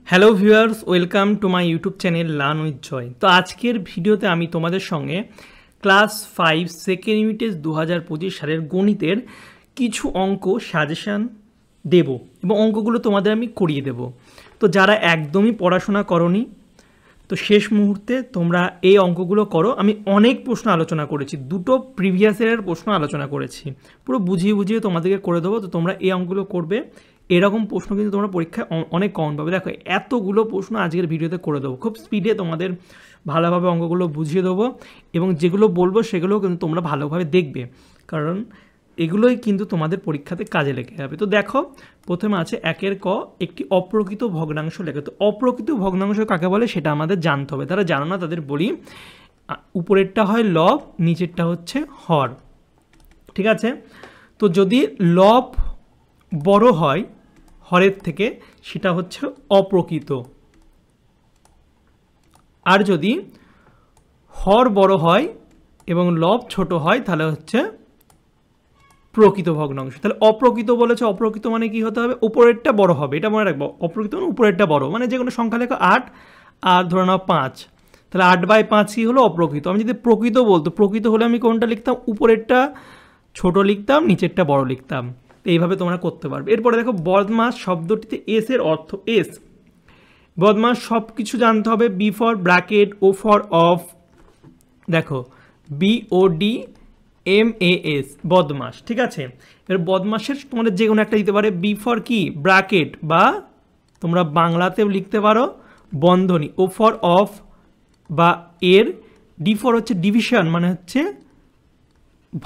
Hello viewers, welcome to my YouTube channel learn with Joy. তো আজকের ভিডিওতে আমি তোমাদের সঙ্গে ক্লাস 5 সেকেন্ড ইউনিটের 2025 সালের গণিতের কিছু অঙ্ক সাজেশান দেব এবং অঙ্কগুলো তোমাদের আমি করিয়ে দেব। তো যারা একদমই পড়াশোনা করনি, তো শেষ মুহূর্তে তোমরা এই অঙ্কগুলো করো। আমি অনেক প্রশ্ন আলোচনা করেছি, দুটো প্রিভিয়াস ইয়ারের প্রশ্ন আলোচনা করেছি, পুরো বুঝিয়ে বুঝিয়ে তোমাদেরকে করে দেবো। তো তোমরা এই অঙ্কগুলো করবে, এরকম প্রশ্ন কিন্তু তোমরা পরীক্ষায় অনেক কমন পাবে। দেখো, এতগুলো প্রশ্ন আজকের ভিডিওতে করে দেবো, খুব স্পিডে তোমাদের ভালোভাবে অঙ্কগুলো বুঝিয়ে দেবো এবং যেগুলো বলবো সেগুলোও কিন্তু তোমরা ভালোভাবে দেখবে, কারণ এগুলোই কিন্তু তোমাদের পরীক্ষাতে কাজে লেগে যাবে। তো দেখো, প্রথমে আছে একের ক, একটি অপ্রকৃত ভগ্নাংশ লেখো। তো অপ্রকৃত ভগ্নাংশ কাকে বলে সেটা আমাদের জানতে হবে। তারা জানো না, তাদের বলি, উপরেরটা হয় লব, নিচেরটা হচ্ছে হর। ঠিক আছে, তো যদি লব বড় হয় হরের থেকে, সেটা হচ্ছে অপ্রকৃত। আর যদি হর বড় হয় এবং লব ছোট হয়, তাহলে হচ্ছে প্রকৃত ভগ্নাংশ। তাহলে অপ্রকৃত বলেছে, অপ্রকৃত মানে কি হতে হবে? উপরেরটা বড় হবে, এটা মনে রাখবো। অপ্রকৃত মানে উপরেরটা বড়, মানে যে কোনো সংখ্যা লেখো 8 আর ধরে নাও 5, তাহলে 8/5 কি হলো? অপ্রকৃত। আমি যদি প্রকৃত বলতো, প্রকৃত হলে আমি কোনটা লিখতাম? উপরেরটা ছোট লিখতাম, নিচেরটা বড় লিখতাম। তো এইভাবে তোমরা করতে পারবে। এরপরে দেখো, বদমাস শব্দটিতে এস এর অর্থ। এস, বদমাস সব কিছু জানতে হবে। B for bracket, O for of, দেখো BODMAS, বদমাস। ঠিক আছে, এর বদমাসের তোমাদের যে কোনো একটা দিতে পারে। বি ফর কি? ব্র্যাকেট, বা তোমরা বাংলাতেও লিখতে পারো বন্ধনী। ও ফর অফ বা এর। ডি ফর হচ্ছে ডিভিশন, মানে হচ্ছে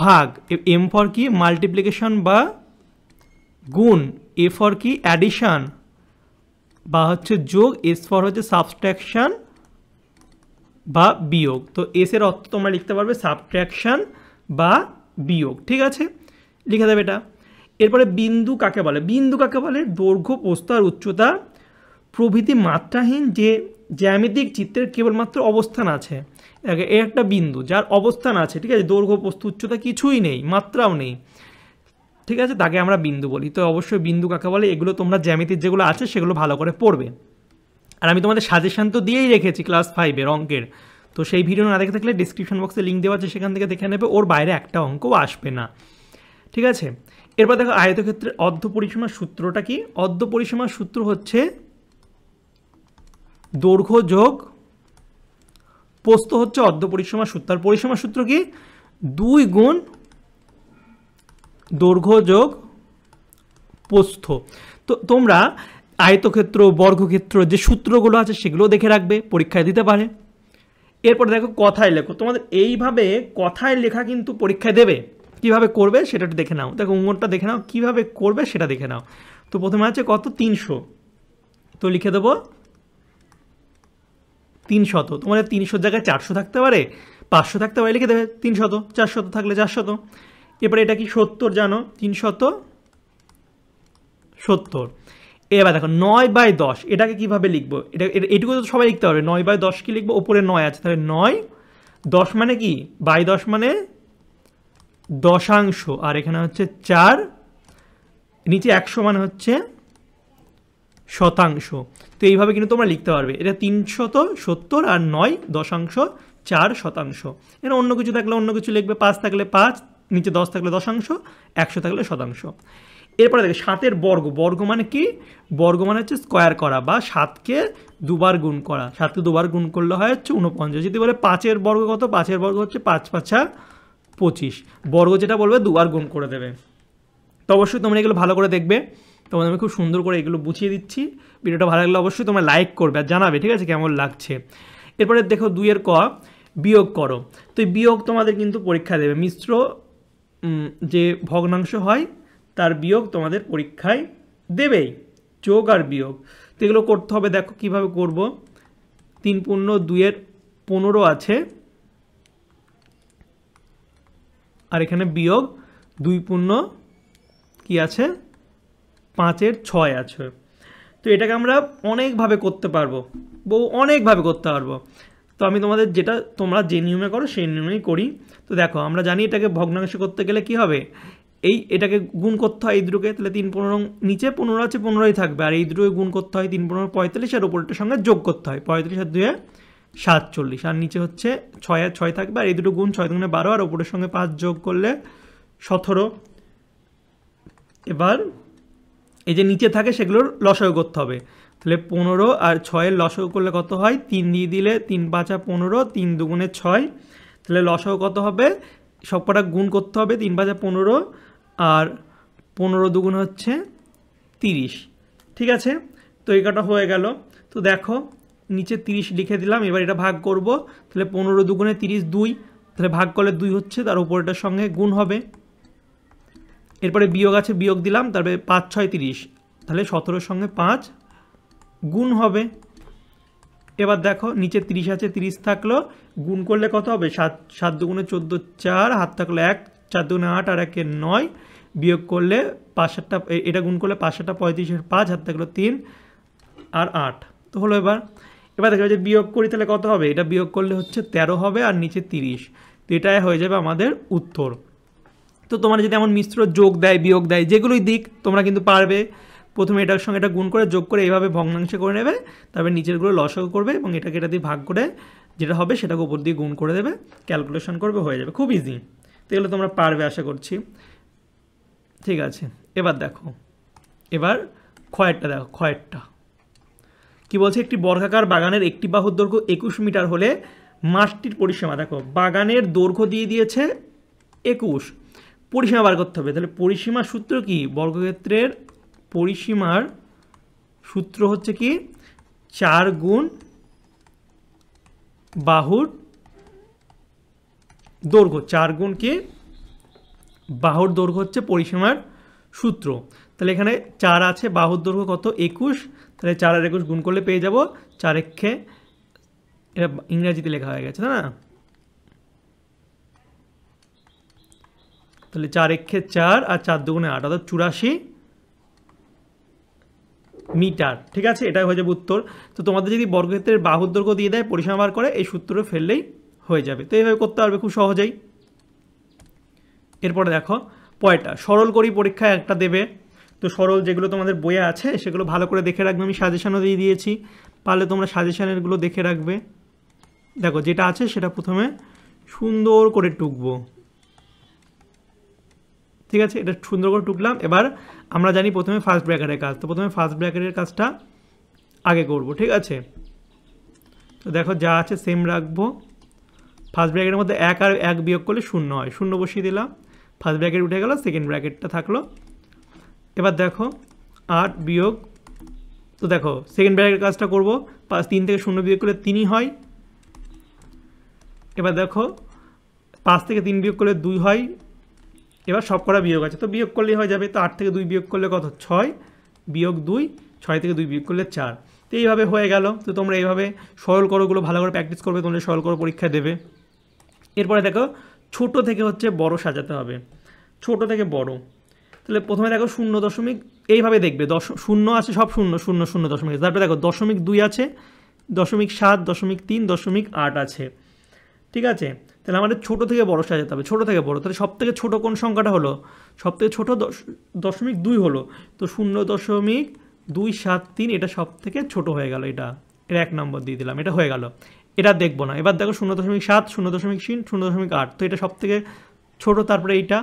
ভাগ। এম ফর কি? মাল্টিপ্লিকেশন বা গুণ। এ ফর কি? অ্যাডিশন বা হচ্ছে যোগ। এস ফর হচ্ছে সাবট্রাকশন বা বিয়োগ। তো এস এর অর্থ তোমরা লিখতে পারবে সাবট্রাকশন বা বিয়োগ। ঠিক আছে, লিখে দেবে এটা। এরপরে বিন্দু কাকে বলে? বিন্দু কাকে বলে? দৈর্ঘ্য, প্রস্থ আর উচ্চতা প্রভৃতি মাত্রাহীন যে জ্যামিতিক চিত্রের কেবলমাত্র অবস্থান আছে। এর একটা বিন্দু যার অবস্থান আছে, ঠিক আছে, দৈর্ঘ্য, প্রস্থ, উচ্চতা কিছুই নেই, মাত্রাও নেই, ঠিক আছে, তাকে আমরা বিন্দু বলি। তো অবশ্যই বিন্দু কাকে বলে এগুলো তোমরা জ্যামিতির যেগুলো আছে সেগুলো ভালো করে পড়বে। আর আমি তোমাদের সাজেশান তো দিয়েই রেখেছি ক্লাস 5-এর অঙ্কের, তো সেই ভিডিও না দেখে থাকলে ডিসক্রিপশন বক্সে লিঙ্ক দেওয়া আছে, সেখান থেকে দেখে নেবে। ওর বাইরে একটা অঙ্কও আসবে না, ঠিক আছে। এরপর দেখো, আয়তক্ষেত্রের অর্ধ পরিসীমার সূত্রটা কি? অর্ধ পরিসীমার সূত্র হচ্ছে দৈর্ঘ্য যোগ প্রস্থ হচ্ছে অর্ধ পরিসীমার সূত্র। আর পরিসীমার সূত্র কি? 2 গুণ দৈর্ঘ্য যোগ প্রস্থ। তো তোমরা আয়তক্ষেত্র, বর্গক্ষেত্র যে সূত্রগুলো আছে সেগুলো দেখে রাখবে, পরীক্ষায় দিতে পারে। এরপরে দেখো, কথায় লেখো। তোমাদের এইভাবে কথায় লেখা কিন্তু পরীক্ষায় দেবে। কিভাবে করবে সেটা দেখে নাও। দেখো, অঙ্কটা দেখে নাও, কিভাবে করবে সেটা দেখে নাও। তো প্রথমে আছে কত? 300। তো লিখে দেবো 300। তোমাদের 300 জায়গায় 400 থাকতে পারে, 500 থাকতে পারে, লিখে দেবে 300। 400 থাকলে 400। এরপরে এটা কি? 70, জানো, 370। এবার দেখো 9/10, এটাকে কিভাবে লিখবো? এটুকু তো সবাই লিখতে পারবে। 9/10 কি লিখবো? ওপরে 9 আছে, তাহলে 9/10 মানে কি? 10 মানে দশাংশ, আর এখানে হচ্ছে 4, নিচে 100 মানে হচ্ছে শতাংশ। তো এইভাবে কিন্তু তোমরা লিখতে পারবে। এটা 370 আর 9/4 শতাংশ। এখানে অন্য কিছু থাকলে অন্য কিছু লিখবে। 5 থাকলে 5, নিচে 10 থাকলে দশাংশ, 100 থাকলে শতাংশ। এরপরে দেখো, 7-এর বর্গ। বর্গ মানে কি? বর্গ মানে হচ্ছে স্কোয়ার করা, বা 7কে দুবার গুণ করা। 7কে দুবার গুণ করলে হয় হচ্ছে 49। যদি বলে 5-এর বর্গ কত? 5-এর বর্গ হচ্ছে 5×5 = 25। বর্গ যেটা বলবে দুবার গুণ করে দেবে। তো অবশ্যই তোমরা এগুলো ভালো করে দেখবে। তোমাদের আমি খুব সুন্দর করে এগুলো বুঝিয়ে দিচ্ছি। ভিডিওটা ভালো লাগলে অবশ্যই তোমরা লাইক করবে আর জানাবে, ঠিক আছে, কেমন লাগছে। এরপরে দেখো, 2-এর ক, বিয়োগ করো। তো এই বিয়োগ তোমাদের কিন্তু পরীক্ষা দেবে। মিশ্র যে ভগ্নাংশ হয় তার বিয়োগ তোমাদের পরীক্ষায় দেবেই, যোগ আর বিয়োগ। তো এগুলো করতে হবে। দেখো কিভাবে করব। 3×2=15 আছে, আর এখানে বিয়োগ 2 কি আছে? 5/6 আছে। তো এটাকে আমরা অনেকভাবে করতে পারবো, অনেকভাবে করতে পারবো। তো আমি তোমাদের যেটা তোমরা যে নিয়মে করো সেই নিয়মেই করি। তো দেখো, আমরা জানি এটাকে ভগ্নাংশ করতে গেলে কি হবে? এটাকে গুণ করতে হয় এই দুটোকে, তাহলে 3 15 নিচে 15 আছে 15ই থাকবে, আর এই দুটোকে গুণ করতে হয় 3 15 45, আর ওপরটার সঙ্গে যোগ করতে হয় 35 আর 2 47, আর নিচে হচ্ছে 6 আর 6 থাকবে, আর এই দুটো গুণ 6 2 12, আর ওপরের সঙ্গে 5 যোগ করলে 17। এবার এই যে নিচে থাকে সেগুলোর লসাগু করতে হবে, তাহলে 15 আর 6-এর লসাগু করলে কত হয়, 3 দিয়ে দিলে 3 5 15, 3 2 6, তাহলে লসাগু কত হবে, সবকটা গুণ করতে হবে, 3 5 15 আর 15 2 হচ্ছে 30। ঠিক আছে, তো এই কটা হয়ে গেল। তো দেখো নিচে 30 লিখে দিলাম, এবার এটা ভাগ করব, তাহলে 15 2 30 2, তাহলে ভাগ করলে 2 হচ্ছে, তার উপরটার সঙ্গে গুণ হবে। এরপরে বিয়োগ আছে, বিয়োগ দিলাম, তারপরে 5 6 30, তাহলে 17-র সঙ্গে 5 গুণ হবে। এবার দেখো নিচে 30 আছে, 30 থাকলো, গুণ করলে কত হবে, 7 7 2 14 4, হাত থাকলো 1, 4 2 8 আর 1 9, বিয়োগ করলে 5 7টা, এটা গুণ করলে 5 7টা 35 5, হাত থাকলো 3 আর 8, তো হলো। এবার দেখো যে বিয়োগ করি তাহলে কত হবে, এটা বিয়োগ করলে হচ্ছে 13 হবে, আর নিচে 30, তো এটাই হয়ে যাবে আমাদের উত্তর। তো তোমরা যদি এমন মিশ্র যোগ দেয় বিয়োগ দেয় যেগুলোই দিক তোমরা কিন্তু পারবে, প্রথমে এটার সঙ্গে এটা গুণ করে যোগ করে এইভাবে ভগ্নাংশে করে নেবে, তারপরে নিচেরগুলো লসাগু করবে এবং এটাকে এটা দিয়ে ভাগ করে যেটা হবে সেটাকে উপর দিয়ে গুণ করে দেবে, ক্যালকুলেশন করবে, হয়ে যাবে, খুব ইজি। তো এগুলো তোমরা পারবে আশা করছি। ঠিক আছে, এবার দেখো, এবার ক্ষয়েরটা দেখো, ক্ষয়েরটা কি বলছে, একটি বর্গাকার বাগানের একটি বাহুর দৈর্ঘ্য 21 মিটার হলে মাঠটির পরিসীমা, দেখো বাগানের দৈর্ঘ্য দিয়ে দিয়েছে 21, পরিসীমা বার করতে হবে, তাহলে পরিসীমার সূত্র কি, বর্গক্ষেত্রের পরিসীমার সূত্র হচ্ছে কি 4 গুণ বাহুর দৈর্ঘ্য, 4 গুণ কি বাহুর দৈর্ঘ্য হচ্ছে পরিসীমার সূত্র। তাহলে এখানে 4 আছে, বাহুর দৈর্ঘ্য কত 21, তাহলে 4 আর 21 গুণ করলে পেয়ে যাব 4 একে, এটা ইংরেজিতে লেখা হয়ে গেছে না, তাহলে 4 একে 4 আর 4 2 8, অর্থাৎ 84 মিটার। ঠিক আছে, এটাই হয়ে যাবে উত্তর। তো তোমাদের যদি বর্গক্ষেত্রের বাহুর দৈর্ঘ্য দিয়ে দেয়, পরিসীমা বার করে, এই সূত্র ফেললেই হয়ে যাবে। তো এইভাবে করতে পারবে খুব সহজেই। এরপরে দেখো পয়টা, সরল করি পরীক্ষায় একটা দেবে, তো সরল যেগুলো তোমাদের বইয়ে আছে সেগুলো ভালো করে দেখে রাখবে, আমি সাজেশনও দিয়ে দিয়েছি, পারলে তোমরা সাজেশানেরগুলো দেখে রাখবে। দেখো যেটা আছে সেটা প্রথমে সুন্দর করে টুকবো, ঠিক আছে, এটা সুন্দর করে টুকলাম। এবার আমরা জানি প্রথমে ফার্স্ট ব্র্যাকেটের কাজ, তো প্রথমে ফার্স্ট ব্র্যাকেটের কাজটা আগে করব। ঠিক আছে, তো দেখো যা আছে সেম রাখবো, ফার্স্ট ব্র্যাকেটের মধ্যে 1 আর 1 বিয়োগ করলে 0 হয়, 0 বসিয়ে দিলাম, ফার্স্ট ব্র্যাকেট উঠে গেল, সেকেন্ড ব্র্যাকেটটা থাকলো। এবার দেখো 8 বিয়োগ, তো দেখো সেকেন্ড ব্র্যাকেটের কাজটা করবো, 3 থেকে 0 বিয়োগ করলে 3ই হয়। এবার দেখো 5 থেকে 3 বিয়োগ করলে 2 হয়, এবার সব করা বিয়োগ আছে তো বিয়োগ করলেই হয়ে যাবে, তো 8 থেকে 2 বিয়োগ করলে কত 6 বিয়োগ 2, 6 থেকে 2 বিয়োগ করলে 4, তো এইভাবে হয়ে গেল। তো তোমরা এইভাবে সরল করোগুলো ভালো করে প্র্যাকটিস করবে, তোমরা সরল করো পরীক্ষা দেবে। এরপরে দেখো ছোট থেকে হচ্ছে বড় সাজাতে হবে, ছোট থেকে বড়, তাহলে প্রথমে দেখো 0 এইভাবে দেখবে, 0 আছে সব 0 0 0 দশমিক, তারপরে দেখো 0.2 আছে, 0.7 0.3 0.8 আছে। ঠিক আছে, তাহলে আমাদের ছোট থেকে বড় সাজাতে হবে, ছোট থেকে বড়, তাহলে সব থেকে ছোট কোন সংখ্যাটা হলো, সব থেকে ছোট 0.2 হলো, তো 0.273, এটা সব থেকে ছোট হয়ে গেল, এটা 1 নম্বর দিয়ে দিলাম, এটা হয়ে গেল। এটা দেখবো না। এবার দেখো 0.7 0.3 0.8, তো এটা সব থেকে ছোট, তারপরে এইটা,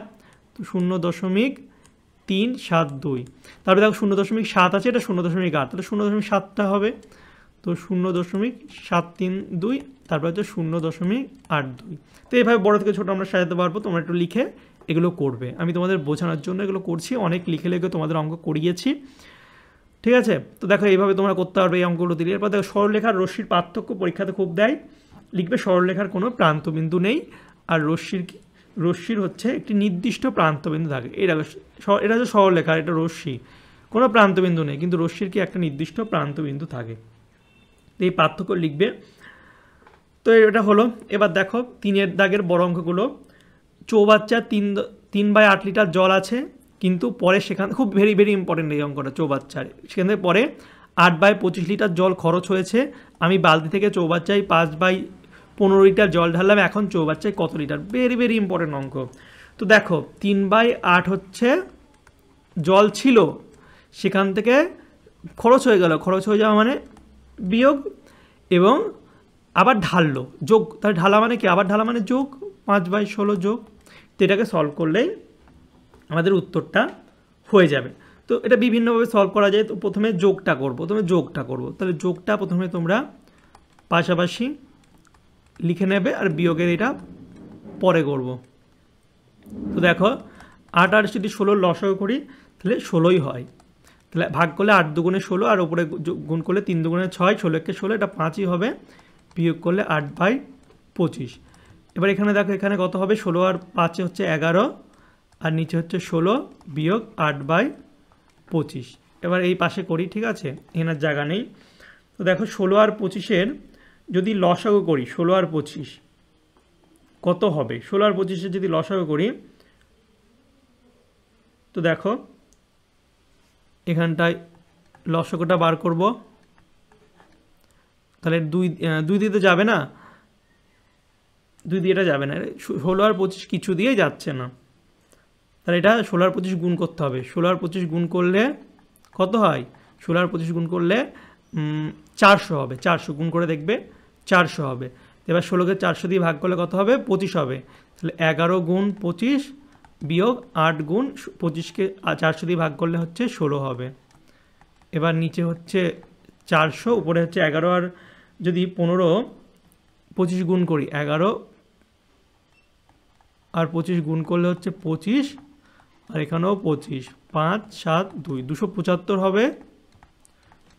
তো 0.372, তারপরে দেখো 0.7 আছে, এটা 0.8, তাহলে 0.7টা হবে, তো 0.732, তারপরে হচ্ছে 0.82। তো এইভাবে বড় থেকে ছোট আমরা সাজাতে পারবো, তোমরা একটু লিখে এগুলো করবে, আমি তোমাদের বোঝানোর জন্য এগুলো করছি, অনেক লিখে লিখে তোমাদের অঙ্ক করিয়েছি। ঠিক আছে, তো দেখো এইভাবে তোমরা করতে পারবে এই অঙ্কগুলো দিলে। এরপর দেখো সরলরেখার রশ্মির পার্থক্য পরীক্ষাতে খুব দেয়, লিখবে সরলরেখার কোনো প্রান্তবিন্দু নেই, আর রশ্মির হচ্ছে একটি নির্দিষ্ট প্রান্তবিন্দু থাকে, এটা হচ্ছে সরলরেখা, এটা রশ্মি, কোনো প্রান্তবিন্দু নেই, কিন্তু রশ্মির কি একটা নির্দিষ্ট প্রান্তবিন্দু থাকে, এই পার্থক্য লিখবে। তো এটা হলো। এবার দেখো 3-এর দাগের বড় অঙ্কগুলো, চৌবাচ্চার 3/8 লিটার জল আছে, কিন্তু পরে সেখানে খুব ভেরি ভেরি ইম্পর্টেন্ট এই অঙ্কটা, চৌবাচ্চার সেখান থেকে পরে 8/25 লিটার জল খরচ হয়েছে, আমি বালতি থেকে চৌবাচ্চায় 5/15 লিটার জল ঢাললাম, এখন চৌবাচ্চায় কত লিটার, ভেরি ভেরি ইম্পর্টেন্ট অঙ্ক। তো দেখো 3/8 হচ্ছে জল ছিল, সেখান থেকে খরচ হয়ে গেল, খরচ হয়ে যাওয়া মানে বিয়োগ, এবং আবার ঢাললো যোগ, তাহলে ঢালা মানে কি, আবার ঢালা মানে যোগ, 5/16 যোগ। তো এটাকে সলভ করলেই আমাদের উত্তরটা হয়ে যাবে। তো এটা বিভিন্নভাবে সলভ করা যায়। তো প্রথমে যোগটা করব, তাহলে যোগটা প্রথমে তোমরা পাশাপাশি লিখে নেবে, আর বিয়োগের এটা পরে করব। তো দেখো 8 আর যদি 16 লসাগু করি তাহলে 16ই হয়, তাহলে ভাগ করলে 8 দুগুণে 16, আর ওপরে গুণ করলে 3 দুগুণে 6, 16 16, এটা 5ই হবে, বিয়োগ করলে 8/25। এবার এখানে দেখো এখানে কত হবে, 16 আর 5 হচ্ছে 11, আর নিচে হচ্ছে 16 বিয়োগ 8/25। এবার এই পাশে করি, ঠিক আছে, এনার জায়গা নেই। তো দেখো 16 আর 25-এর যদি লসাগু করি, 16 আর 25 কত হবে, 16 আর 25-এর যদি লসাগু করি, তো দেখো এখানটায় লসাগুটা বার করব, তাহলে 2 দিয়ে তো যাবে না, 2 দিয়ে এটা যাবে না, 16 আর 25 কিছু দিয়ে যাচ্ছে না, তাহলে এটা 16 আর 25 গুণ করতে হবে। 16 আর 25 গুণ করলে কত হয়, 16 আর 25 গুণ করলে 400 হবে, 400 গুণ করে দেখবে 400 হবে। এবার 16কে 400 দিয়ে ভাগ করলে কত হবে, 25 হবে, তাহলে 11 গুণ 25 বিয়োগ 8 গুণ 25কে 400 দিয়ে ভাগ করলে হচ্ছে 16 হবে। এবার নিচে হচ্ছে 400, উপরে হচ্ছে 11, আর যদি 15 25 গুণ করি, 11 আর 25 গুণ করলে হচ্ছে 25, আর এখানেও 25, 5 7 2 275 হবে,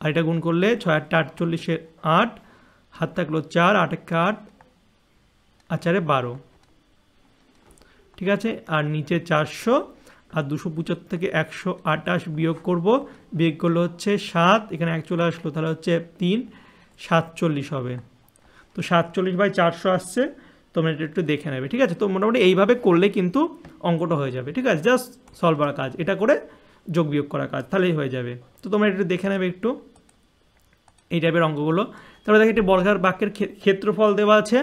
আর এটা গুণ করলে 6 8 48, 8 হাত থাকলো 4, 8 8, আর 4 12, ঠিক আছে। আর নিচে 400, আর 275 থেকে 128 বিয়োগ করব, বিয়োগ করলে হচ্ছে 7, এখানে 1 চলে আসলো, তাহলে হচ্ছে 3 47 হবে। তো 47/400 আসছে, তোমরা এটা একটু দেখে নেবে, ঠিক আছে। তো মোটামুটি এইভাবে করলে কিন্তু অঙ্কটা হয়ে যাবে, ঠিক আছে, জাস্ট সলভ করার কাজ, এটা করে যোগ বিয়োগ করার কাজ, তাহলেই হয়ে যাবে। তো তোমরা একটু দেখে নেবে একটু এই টাইপের অঙ্কগুলো। তারপরে দেখো একটি বর্গাকার বাক্যের ক্ষেত্রফল দেওয়া আছে,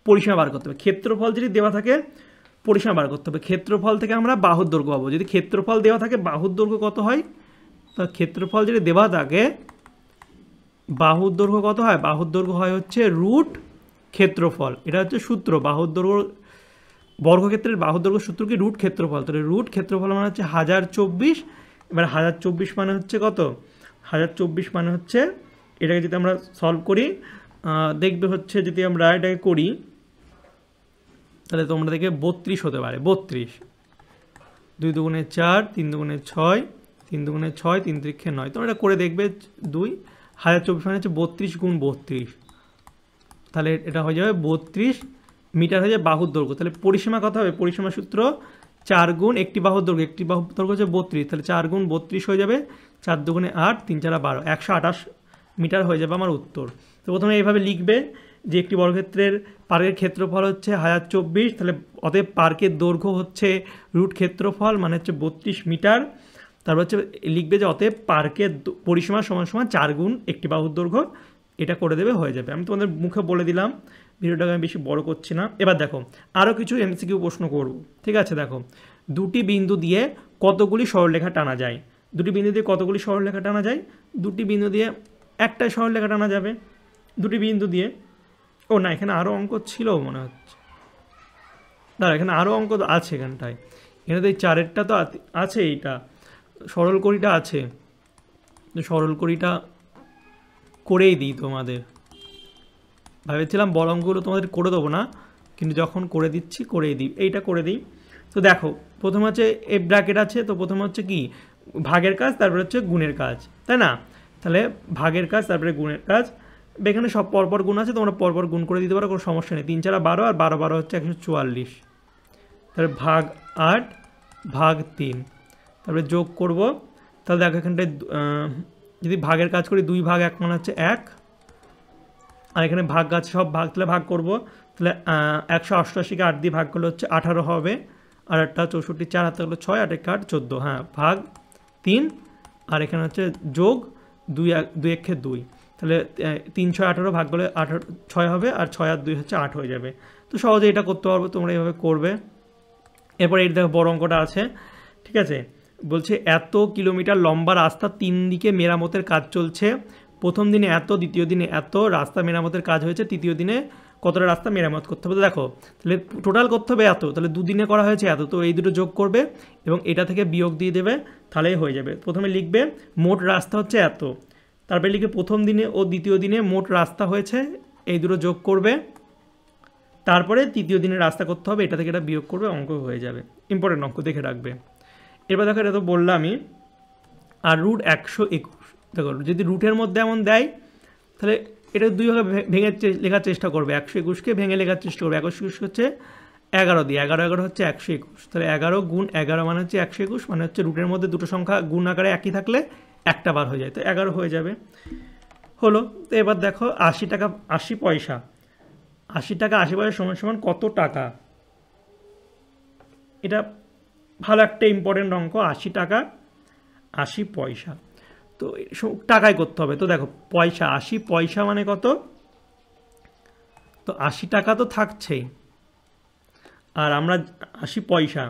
পরিসীমা বার করতে হবে। ক্ষেত্রফল যদি দেওয়া থাকে পরিসীমা বার করতে হবে। ক্ষেত্রফল থেকে আমরা বাহুর দৈর্ঘ্য পাবো। যদি ক্ষেত্রফল দেওয়া থাকে বাহুর দৈর্ঘ্য কত হয়, তো ক্ষেত্রফল যদি দেওয়া থাকে বাহুর দৈর্ঘ্য কত হয়, বাহুর দৈর্ঘ্য হয় হচ্ছে রুট ক্ষেত্রফল, এটা হচ্ছে সূত্র। বাহুর দৈর্ঘ্য, বর্গক্ষেত্রের বাহুর দৈর্ঘ্য সূত্র কি, রুট ক্ষেত্রফল। তাহলে রুট ক্ষেত্রফল মানে হচ্ছে 1024। এবার 1024 মানে হচ্ছে কত, 1024 মানে হচ্ছে, এটাকে যদি আমরা সলভ করি দেখবে হচ্ছে, যদি আমরা এটাকে করি তাহলে তোমরা দেখে 32 হতে পারে, 32, 2 দুগুণে 4, 3 দুগুণে 6, 3 দুগুণে 6, 3 3 9, তোমরা এটা করে দেখবে 2, 1024 মানে হচ্ছে 32 গুণ 32, তাহলে এটা হয়ে যাবে 32 মিটার হয়ে যাবে বাহুর দৈর্ঘ্য। তাহলে পরিসীমা কত হবে, পরিসীমা সূত্র 4 গুণ একটি বাহুর দৈর্ঘ্য, একটি বাহুর দৈর্ঘ্য হচ্ছে 32, তাহলে 4 গুণ 32 হয়ে যাবে, 4 দুগুণে 8, 3 4 12, 128 মিটার হয়ে যাবে আমার উত্তর। তো প্রথমে এইভাবে লিখবে যে একটি বর্গক্ষেত্রের পার্কের ক্ষেত্রফল হচ্ছে 1024, তাহলে অতএব পার্কের দৈর্ঘ্য হচ্ছে রুট ক্ষেত্রফল মানে হচ্ছে 32 মিটার। তারপর হচ্ছে লিখবে যে অতএব পার্কের পরিসীমা সমান সমান 4 গুণ একটি বাহুর দৈর্ঘ্য, এটা করে দেবে, হয়ে যাবে। আমি তোমাদের মুখে বলে দিলাম, ভিডিওটাকে আমি বেশি বড় করছি না। এবার দেখো আরও কিছু এমসিকিউ প্রশ্ন করব, ঠিক আছে। দেখো দুটি বিন্দু দিয়ে কতগুলি সরলরেখা টানা যায়, দুটি বিন্দু দিয়ে কতগুলি সরলরেখা টানা যায়, দুটি বিন্দু দিয়ে একটাই সরলরেখা টানা যাবে, দুটি বিন্দু দিয়ে, ও না এখানে আরও অঙ্ক ছিল মনে হচ্ছে, দাঁড়া এখানে আরও অঙ্ক আছে এখানটায়, এখানে তো এই 4-এরটা তো আছে, এইটা সরলকড়িটা আছে, সরলকড়িটা করেই দিই তোমাদের, ভেবেছিলাম বড় অঙ্কগুলো তোমাদের করে দেবো না, কিন্তু যখন করে দিচ্ছি করেই দিই, এইটা করে দিই। তো দেখো প্রথম হচ্ছে এ ব্র্যাকেট আছে, তো প্রথমে হচ্ছে কি ভাগের কাজ, তারপরে হচ্ছে গুণের কাজ, তাই না। তাহলে ভাগের কাজ তারপরে গুণের কাজ, এখানে সব পরপর গুণ আছে, তোমরা পরপর গুণ করে দিতে পারো, কোনো সমস্যা নেই। 3 4 12, আর 12 12 হচ্ছে 144, তারপরে ভাগ 8 ভাগ 3, তারপরে যোগ করব। তাহলে দেখো এখানটায় যদি ভাগের কাজ করি 2 ভাগ 1 মানে হচ্ছে 1, আর এখানে ভাগ আছে সব ভাগ, তাহলে ভাগ করব, তাহলে 188কে 8 দিয়ে ভাগ করলে হচ্ছে 18 হবে, আর একটা 64 4 হাতে হলো 6, 8 1 8 14, হ্যাঁ ভাগ 3, আর এখানে হচ্ছে যোগ 2 2 1 2, তাহলে 3 6 18 ভাগ করলে 6 হবে, আর 6 আর 2 হচ্ছে 8 হয়ে যাবে। তো সহজে এটা করতে পারবো, তোমরা এইভাবে করবে, এরপর এই দেখো বড় অঙ্কটা আছে, ঠিক আছে। বলছে এত কিলোমিটার লম্বা রাস্তা 3 দিকে মেরামতের কাজ চলছে, প্রথম দিনে এত, দ্বিতীয় দিনে এত রাস্তা মেরামতের কাজ হয়েছে, তৃতীয় দিনে কতটা রাস্তা মেরামত করতে হবে। তো দেখো তাহলে টোটাল করতে হবে এত, তাহলে দুদিনে করা হয়েছে এত, তো এই দুটো যোগ করবে এবং এটা থেকে বিয়োগ দিয়ে দেবে, তাহলেই হয়ে যাবে। প্রথমে লিখবে মোট রাস্তা হচ্ছে এত, তারপরে লিখে প্রথম দিনে ও দ্বিতীয় দিনে মোট রাস্তা হয়েছে, এই দুটো যোগ করবে, তারপরে তৃতীয় দিনে রাস্তা করতে হবে, এটা থেকে এটা বিয়োগ করবে, অঙ্ক হয়ে যাবে। ইম্পর্টেন্ট অঙ্ক, দেখে রাখবে। এবার দেখো এটা তো বললামই। আর রুট 121, দেখো যদি রুটের মধ্যে এমন দেয় তাহলে এটা দুই ভাগে ভেঙে লেখার চেষ্টা করবে, 121কে ভেঙে লেখার চেষ্টা করবে। 121 হচ্ছে 11 দিয়ে, 11 হচ্ছে 121, তাহলে 11 গুণ 11 মানে হচ্ছে 121, মানে হচ্ছে রুটের মধ্যে দুটো সংখ্যা গুণ আকারে একই থাকলে একটা বার হয়ে যায়, তো 11 হয়ে যাবে। হলো। তো এবার দেখো 80 টাকা 80 পয়সা, 80 টাকা 80 পয়সা সমান সমান কত টাকা? এটা ভালো একটা ইম্পর্টেন্ট অঙ্ক, 80 টাকা 80 পয়সা, তো টাকায় করতে হবে। তো দেখো পয়সা, 80 পয়সা মানে কত? তো 80 টাকা তো থাকছেই, আর আমরা 80 পয়সা,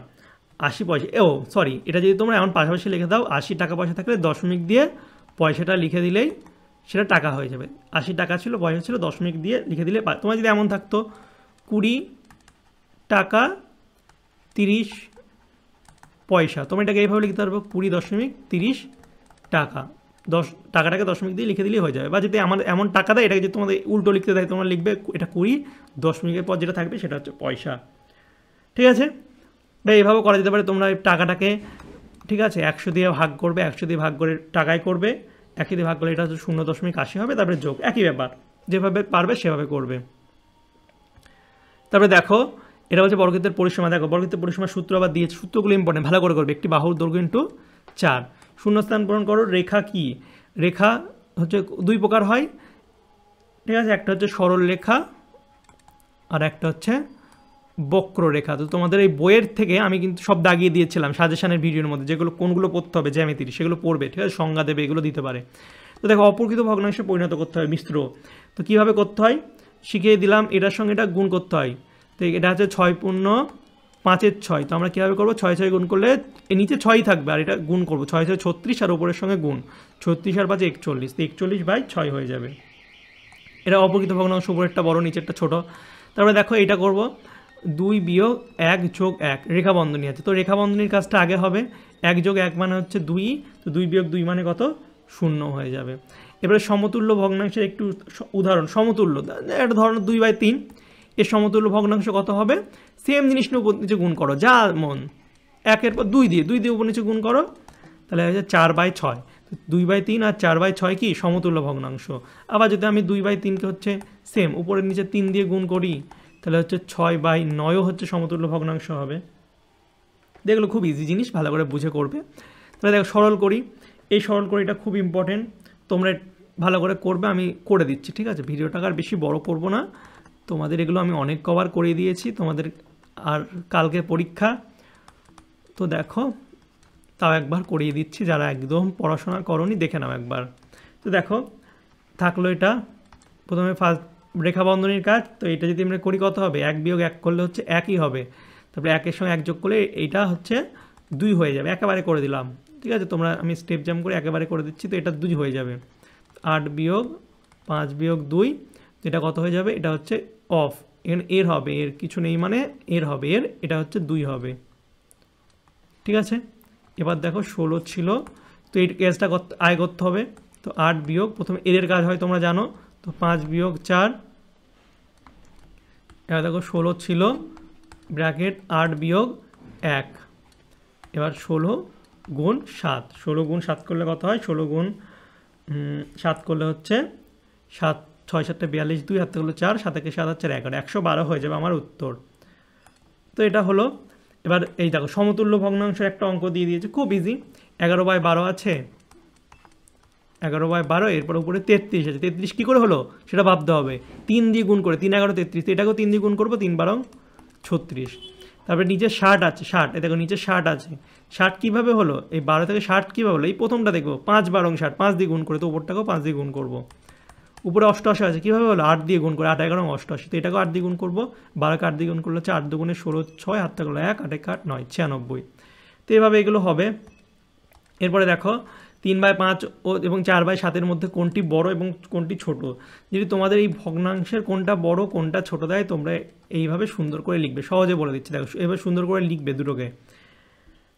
80 পয়সা, ও সরি, এটা যদি তোমরা এমন পাশাপাশি লিখে দাও, 80 টাকা পয়সা থাকলে দশমিক দিয়ে পয়সাটা লিখে দিলেই সেটা টাকা হয়ে যাবে। 80 টাকা ছিল, পয়সা ছিল, দশমিক দিয়ে লিখে দিলে। তোমার যদি এমন থাকতো 20 টাকা 30 পয়সা, তোমরা এটাকে এইভাবে লিখতে পারবো 20.30 টাকা, টাকাটাকে দশমিক দিয়ে লিখে দিলেই হয়ে যাবে। বা যদি আমার এমন টাকা দেয়, এটাকে যদি তোমাদের উল্টো লিখতে দেয়, তোমরা লিখবে এটা 20, দশমিকের পর যেটা থাকবে সেটা হচ্ছে পয়সা, ঠিক আছে। বা এইভাবে করা যেতে পারে। তোমরা টাকাটাকে, ঠিক আছে, 100 দিয়ে ভাগ করবে, 100 দিয়ে ভাগ করে টাকায় করবে, 1 দিয়ে ভাগ করলে এটা হচ্ছে 0.80 হবে, তারপরে যোগ, একই ব্যাপার, যেভাবে পারবে সেভাবে করবে। তারপরে দেখো এটা হচ্ছে বর্গক্ষেত্রের পরিসীমা। দেখো বর্গক্ষেত্রের পরিসীমার সূত্র আবার দিয়েছে, সূত্রগুলো ইম্পর্টেন্ট, ভালো করে করবে। একটি বাহুর দৈর্ঘ্য ইন্টু 4, শূন্যস্থান পূরণ করো। রেখা কি? রেখা হচ্ছে দুই প্রকার হয়, ঠিক আছে, একটা হচ্ছে সরল রেখা আর একটা হচ্ছে বক্ররেখা। তো তোমাদের এই বইয়ের থেকে আমি কিন্তু সব দাগিয়ে দিয়েছিলাম সাজেশনের ভিডিওর মধ্যে, যেগুলো কোনগুলো পড়তে হবে জ্যামিতির, সেগুলো পড়বে, ঠিক আছে, সংজ্ঞা দেবে, এগুলো দিতে পারে। তো দেখো অপ্রকৃত ভগ্নাংশে পরিণত করতে হয় মিশ্র, তো কীভাবে করতে হয় শিখিয়ে দিলাম। এটার সঙ্গে এটা গুণ করতে হয়, তো এটা হচ্ছে 6 পূর্ণ 5-এর 6, তো আমরা কীভাবে করবো, 6 6 গুণ করলে নিচে 6ই থাকবে, আর এটা গুণ করবো, 6 6 36, আর ওপরের সঙ্গে গুণ 36 আর 5 41, তো 41/6 হয়ে যাবে। এটা অপ্রকৃত ভগ্নাংশ, উপরেরটা বড়, নিচেরটা ছোট। তারপরে দেখো এটা করব 2 বিয়োগ 1 যোগ 1, রেখা বন্ধনী আছে, তো রেখা বন্ধনীর কাজটা আগে হবে। 1 যোগ 1 মানে হচ্ছে 2, তো 2 বিয়োগ 2 মানে কত, 0 হয়ে যাবে। এবারে সমতুল্য ভগ্নাংশের একটু উদাহরণ, সমতুল্য, একটা ধরনের 2/3, এর সমতুল্য ভগ্নাংশ কত হবে, সেম জিনিস নিয়ে উপর নিচে গুণ করো, যা মন, 1-এর পর 2 দিয়ে উপর নিচে গুণ করো, তাহলে হচ্ছে 4/6, 2/3 আর 4/6 কি সমতুল্য ভগ্নাংশ। আবার যদি আমি 2/3কে হচ্ছে সেম উপরের নিচে 3 দিয়ে গুণ করি, তাহলে হচ্ছে 6/9 হচ্ছে সমতুল্য ভগ্নাংশ হবে। দেখলো খুব ইজি জিনিস, ভালো করে বুঝে করবে। তাহলে দেখো সরল করি, এই সরল করিটা খুব ইম্পর্টেন্ট, তোমরা ভালো করে করবে, আমি করে দিচ্ছি, ঠিক আছে। ভিডিওটাকে আর বেশি বড় করব না, তোমাদের এগুলো আমি অনেক কভার করে দিয়েছি, তোমাদের আর কালকে পরীক্ষা, তো দেখো তাও একবার করিয়ে দিচ্ছি, যারা একদম পড়াশোনা করনি দেখে নাও একবার। তো দেখো থাকলো এটা, প্রথমে ফার্স্ট রেখা বন্ধনীর কাজ, তো এটা যদি আমরা করি কত হবে, 1 বিয়োগ 1 করলে হচ্ছে 1ই হবে, তারপরে 1-এর সঙ্গে 1 যোগ করলে এইটা হচ্ছে 2 হয়ে যাবে, একেবারে করে দিলাম, ঠিক আছে। তোমরা আমি স্টেপ জাম্প করে একেবারে করে দিচ্ছি, তো এটা 2 হয়ে যাবে। 8 বিয়োগ 5 বিয়োগ 2, এটা কত হয়ে যাবে, এটা হচ্ছে অফ, এখানে এর হবে, এর কিছু নেই মানে এর হবে, এর এটা হচ্ছে 2 হবে, ঠিক আছে। এবার দেখো 16 ছিল, তো এই কেসটা আয় করতে হবে, তো 8 বিয়োগ, প্রথমে এর কাজ হয় তোমরা জানো, তো 5 বিয়োগ 4, এবার দেখো 16 ছিল, ব্র্যাকেট 8 বিয়োগ 1, এবার 16 গুণ 7, 16 গুণ 7 করলে কত হয়, 16 গুণ 7 করলে হচ্ছে 7, 6 7 42, 2 হাতে হলো 4, 7 × 7 = 11, 112 হয়ে যাবে আমার উত্তর। তো এটা হলো। এবার এই দেখো সমতুল্য ভগ্নাংশের একটা অঙ্ক দিয়ে দিয়েছে, খুব ইজি, 11/12 আছে, 11/12, এরপর উপরে 33 আছে, 33 কী করে হলো সেটা ভাবতে হবে, 3 দিয়ে গুণ করে, 3 11 33, তো এটাকেও 3 দিয়ে গুণ করবো, 3 12 36, তারপরে নিচে 60 আছে, 60, এ দেখো নিচে 60 আছে, 60 কীভাবে হলো, এই 12 থেকে 60 কীভাবে হলো, এই প্রথমটা দেখবো, 5 12 60, 5 দিয়ে গুণ করে, তো উপরটাকেও 5 দিয়ে গুণ করবো, উপরে 88 আছে, কীভাবে হলো 8 দিয়ে গুণ করে, 8 11 88, তো এটাকেও 8 দিয়ে গুণ করবো, 12কে 8 দিয়ে গুণ করলে হচ্ছে 8 দুগুণে 16, 6 হাত থাকলো 1, 8 1 8 9, 96। তো এভাবে এগুলো হবে। এরপরে দেখো 3/5 এবং 4/7 মধ্যে কোনটি বড় এবং কোনটি ছোট। যদি তোমাদের এই ভগ্নাংশের কোনটা বড় কোনটা ছোট দেয়, তোমরা এইভাবে সুন্দর করে লিখবে, সহজে বলে দিচ্ছি দেখো, এভাবে সুন্দর করে লিখবে দুটোকে।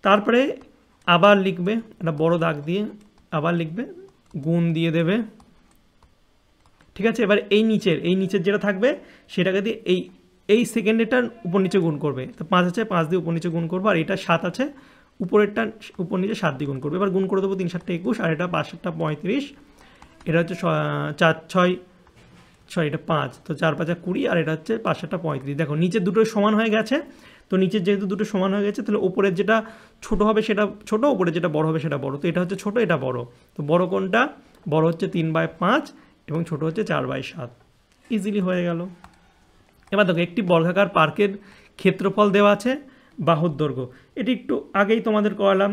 তারপরে আবার লিখবে একটা বড় দাগ দিয়ে, আবার লিখবে, গুণ দিয়ে দেবে, ঠিক আছে। এবার এই নিচের যেটা থাকবে সেটাকে দিয়ে এই সেকেন্ডেরটার উপর নিচে গুণ করবে। তো 5 আছে, 5 দিয়ে উপর নিচে গুণ করবো, আর এটা 7 আছে, উপরেরটা উপর নিচে 7 দিয়ে গুণ করবে। এবার গুণ করে দেবো 3 7 21, আর এটা 5 7 35, এটা হচ্ছে 4 6 এটা 5, তো 4 5 20, আর এটা হচ্ছে 5 7 35। দেখো নিচের দুটো সমান হয়ে গেছে, তো নিচের যেহেতু দুটো সমান হয়ে গেছে, তাহলে উপরের যেটা ছোট হবে সেটা ছোট, উপরে যেটা বড় হবে সেটা বড়। তো এটা হচ্ছে ছোট, এটা বড়, তো বড় কোনটা, বড় হচ্ছে 3/5 এবং ছোট হচ্ছে 4/7, ইজিলি হয়ে গেল। এবার দেখো একটি বর্গাকার পার্কের ক্ষেত্রফল দেওয়া আছে, বাহুর দৈর্ঘ্য, এটি একটু আগেই তোমাদের করালাম।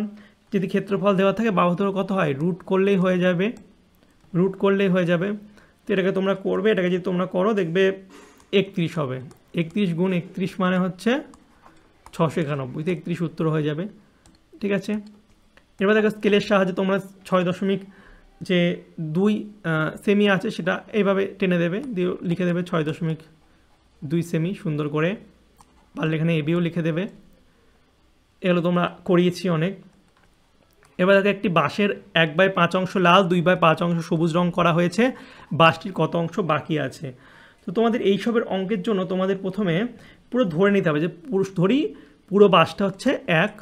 যদি ক্ষেত্রফল দেওয়া থাকে বাহুর দৈর্ঘ্য কত হয়, রুট করলেই হয়ে যাবে। তো এটাকে তোমরা করবে, এটাকে যদি তোমরা করো দেখবে 31 হবে, 31 গুণ 31 মানে হচ্ছে 691, তো 31 উত্তর হয়ে যাবে, ঠিক আছে। এবার দেখো স্কেলের সাহায্যে তোমরা 6.2 সেমি আছে সেটা এইভাবে টেনে দেবে, দিয়ে লিখে দেবে 6.2 সেমি সুন্দর করে, পারলে এখানে এবিও লিখে দেবে। এগুলো তোমরা করিয়েছি অনেক। এবার দেখো একটি বাঁশের 1/5 অংশ লাল, 2/5 অংশ সবুজ রং করা হয়েছে, বাঁশটির কত অংশ বাকি আছে। তো তোমাদের এইসবের অঙ্কের জন্য তোমাদের প্রথমে পুরো ধরে নিতে হবে যে পুরো বাঁশটা হচ্ছে 1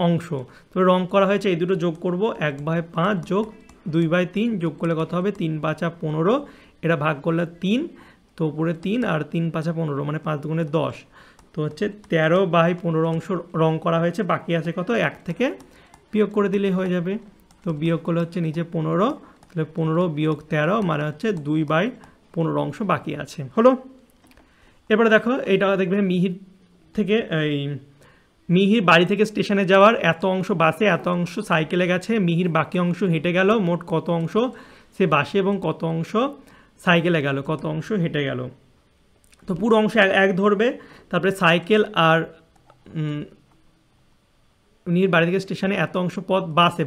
অংশ, তো রং করা হয়েছে, এই দুটো যোগ করব, 1/5 যোগ 2/3 যোগ করলে কত হবে, 3 5 15, এটা ভাগ করলে 3, তো উপরে 3 আর 3 5 15 মানে 5 দুগুণে 10, তো হচ্ছে 13/15 অংশ রং করা হয়েছে, বাকি আছে কত, 1 থেকে বিয়োগ করে দিলেই হয়ে যাবে। তো বিয়োগ করলে হচ্ছে নিচে 15, তাহলে 15 বিয়োগ 13 মানে হচ্ছে 2/15 অংশ বাকি আছে, হলো। এবারে দেখো এইটা দেখবে মিহির বাড়ি থেকে স্টেশনে যাওয়ার এত অংশ বাসে, এত অংশ সাইকেলে গেছে, মিহির বাকি অংশ হেঁটে গেল, মোট কত অংশ সে বাসে এবং কত অংশ সাইকেলে গেল, কত অংশ হেঁটে গেল। তো পুরো অংশ 1 ধরবে, তারপরে সাইকেল আর মিহির বাড়ি থেকে স্টেশনে এত অংশ পথ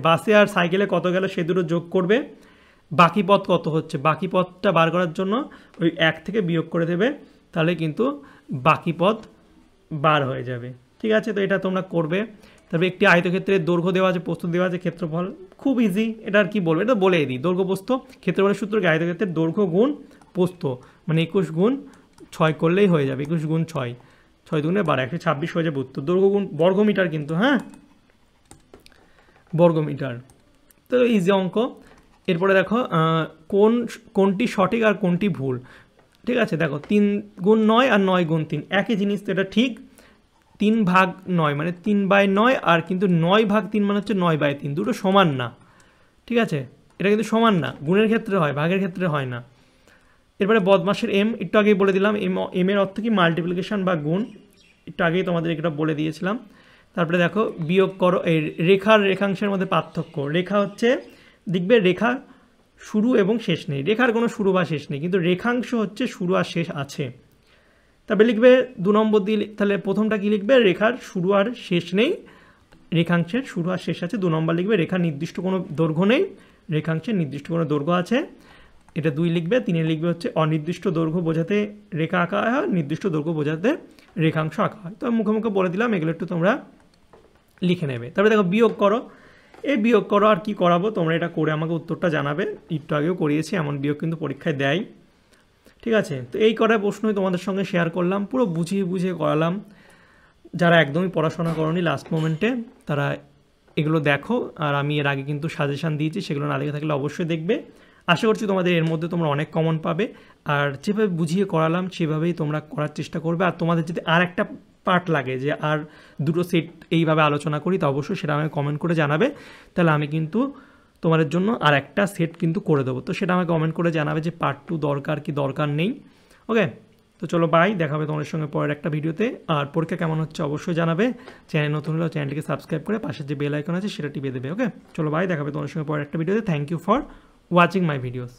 বাসে আর সাইকেলে কত গেল সে দুটো যোগ করবে, বাকি পথ কত হচ্ছে, বাকি পথটা বার করার জন্য ওই 1 থেকে বিয়োগ করে দেবে, তাহলে কিন্তু বাকি পথ বার হয়ে যাবে, ঠিক আছে। তো এটা তোমরা করবে। তবে একটি আয়তক্ষেত্রের দৈর্ঘ্য দেওয়া আছে, প্রস্থ দেওয়া আছে, ক্ষেত্রফল, খুব ইজি, এটা আর কি বলবো, এটা বলেই দিই। দৈর্ঘ্য প্রস্থ ক্ষেত্রফলের সূত্র কি, আয়তক্ষেত্রের দৈর্ঘ্য গুণ প্রস্থ, মানে 21 গুণ 6 করলেই হয়ে যাবে, 21 গুণ 6, 6 দুগুণে 12, 126 হয়ে যাবে উত্তর। দৈর্ঘ্য গুণ বর্গমিটার কিন্তু, হ্যাঁ বর্গমিটার, তো ইজি অঙ্ক। এরপরে দেখো কোনটি সঠিক আর কোনটি ভুল, ঠিক আছে। দেখো 3 গুণ 9 আর 9 গুণ 3 একই জিনিস, তো এটা ঠিক। 3 ভাগ 9 মানে 3/9, আর কিন্তু 9 ভাগ 3 মানে হচ্ছে 9/3, দুটো সমান না, ঠিক আছে, এটা কিন্তু সমান না, গুণের ক্ষেত্রে হয়, ভাগের ক্ষেত্রে হয় না। এরপরে বদমাশের এম, একটু আগেই বলে দিলাম, এম এর অর্থ কি, মাল্টিপ্লিকেশন বা গুণ, একটু আগেই তোমাদের এটা বলে দিয়েছিলাম। তারপরে দেখো বিয়োগ করো, এই রেখাংশের মধ্যে পার্থক্য, রেখা হচ্ছে দেখবে রেখা শুরু এবং শেষ নেই, রেখার কোনো শুরু বা শেষ নেই, কিন্তু রেখাংশ হচ্ছে শুরু আর শেষ আছে। তবে লিখবে 2 নম্বর দিয়ে, তাহলে প্রথমটা কি লিখবে, রেখার শুরু আর শেষ নেই, রেখাংশের শুরু আর শেষ আছে। 2 নম্বর লিখবে রেখার নির্দিষ্ট কোনো দৈর্ঘ্য নেই, রেখাংশের নির্দিষ্ট কোনো দৈর্ঘ্য আছে, এটা 2 লিখবে। 3 লিখবে হচ্ছে অনির্দিষ্ট দৈর্ঘ্য বোঝাতে রেখা আঁকা হয়, নির্দিষ্ট দৈর্ঘ্য বোঝাতে রেখাংশ আঁকা হয়। তো মুখে মুখে বলে দিলাম, এগুলো একটু তোমরা লিখে নেবে। তারপরে দেখো বিয়োগ করো, এই বিয়োগ করো আর কি করাবো, তোমরা এটা করে আমাকে উত্তরটা জানাবে, একটু আগেও করিয়েছি, এমন বিয়োগ কিন্তু পরীক্ষায় দেয়, ঠিক আছে। তো এই করার প্রশ্নই তোমাদের সঙ্গে শেয়ার করলাম, পুরো বুঝিয়ে করালাম। যারা একদমই পড়াশোনা করনি লাস্ট মোমেন্টে, তারা এগুলো দেখো, আর আমি এর আগে কিন্তু সাজেশান দিয়েছি, সেগুলো না দেখে থাকলে অবশ্যই দেখবে। আশা করছি তোমাদের এর মধ্যে তোমরা অনেক কমন পাবে, আর যেভাবে বুঝিয়ে করালাম সেভাবেই তোমরা করার চেষ্টা করবে। আর তোমাদের যদি আর একটা পার্ট লাগে যে আর দুটো সেট এইভাবে আলোচনা করি, তো অবশ্যই সেটা আমাকে কমেন্ট করে জানাবে, তাহলে আমি কিন্তু তোমাদের জন্য আর একটা সেট কিন্তু করে দেবো। তো সেটা আমাকে কমেন্ট করে জানাবে যে পার্ট 2 দরকার কি দরকার নেই, ওকে। তো চলো বাই, দেখা হবে তোমাদের সঙ্গে পরের একটা ভিডিওতে। আর পরীক্ষা কেমন হচ্ছে অবশ্যই জানাবে, চ্যানেল নতুন হলে চ্যানেলটিকে সাবস্ক্রাইব করে পাশের যে বেল আইকন আছে সেটা টিপে দেবে, ওকে। চলো বাই, দেখা হবে তোমাদের সঙ্গে পরের একটা ভিডিওতে। Thank you for watching my videos.